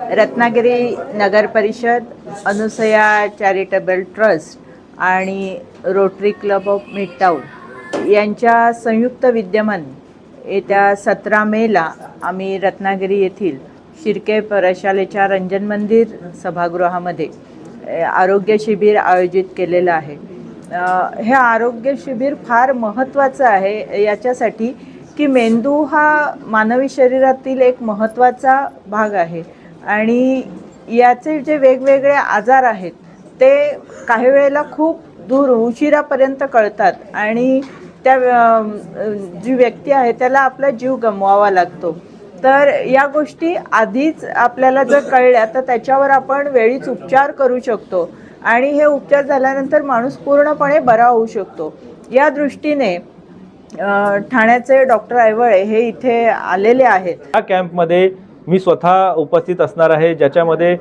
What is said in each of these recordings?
रत्नागिरी नगर परिषद, Anusaya charitable trust आणि rotary club of मिडटाऊन यांच्या संयुक्त विद्यमाने येत्या 17 मेला आम्ही रत्नागिरी येथील शिर्के प्रशालेच्या रंजन मंदिर सभागृहामध्ये आरोग्य शिबिर आयोजित केलेलं आहे। हे आरोग्य शिबिर फार महत्त्वाचं आहे याच्यासाठी की मेंदू हा मानवी शरीरातील एक महत्त्वाचा भाग आहे आणि याचे जे वेगवेगळे आजार आहेत ते काही वेळेला खूप दूर उशिरापर्यंत कळतात आणि त्या जी व्यक्ती आहे त्याला आपला जीव गमवावा लागतो। तर या गोष्टी आधीच आपल्याला जर कळल्या तर त्याच्यावर आपण वेळीच उपचार करू शकतो आणि हे उपचार झाल्यानंतर माणूस पूर्णपणे बरा होऊ शकतो। या दृष्टीने ठाण्याचे डॉक्टर ऐवळे हे इथे आलेले आहेत। या कॅम्पमध्ये मी स्वतः उपस्थित असणार आहे, ज्याच्यामध्ये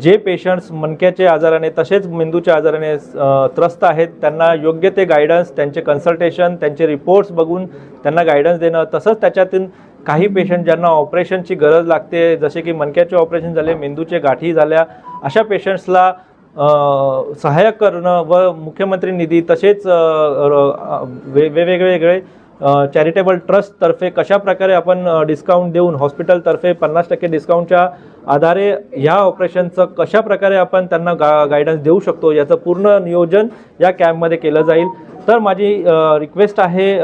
जे पेशंट्स मणक्याचे आजाराने तसेच मेंदूच्या आजाराने त्रस्त आहेत त्यांना योग्य ते गायडन्स, त्यांचे कन्सल्टेशन, त्यांचे रिपोर्ट्स बघून त्यांना गायडन्स देणं, तसंच त्याच्यातून काही पेशंट ज्यांना ऑपरेशनची गरज लागते, जसे की मणक्याचे ऑपरेशन झाले, मेंदूचे गाठी झाल्या, अशा पेशंट्सला सहाय्य करणं व मुख्यमंत्री निधी तसेच वेगवेगळे चॅरिटेबल ट्रस्टतर्फे कशा प्रकारे आपण डिस्काउंट देऊन हॉस्पिटलतर्फे 50% डिस्काउंटच्या आधारे ह्या ऑपरेशनचं कशा प्रकारे आपण त्यांना गायडन्स देऊ शकतो याचं पूर्ण नियोजन या कॅम्पमध्ये केलं जाईल। तर माझी रिक्वेस्ट आहे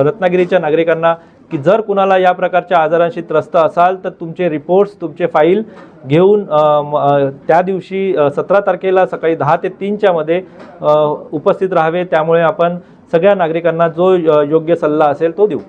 रत्नागिरीच्या नागरिकांना की जर कुणाला या प्रकारच्या आजारांशी त्रस्त असाल तर तुमचे रिपोर्ट्स, तुमचे फाईल घेऊन त्या दिवशी 17 तारखेला सकाळी 10 ते 3च्या मध्ये उपस्थित राहावे। त्यामुळे आपण सगळ्या नागरिकांना जो योग्य सल्ला असेल तो देऊ।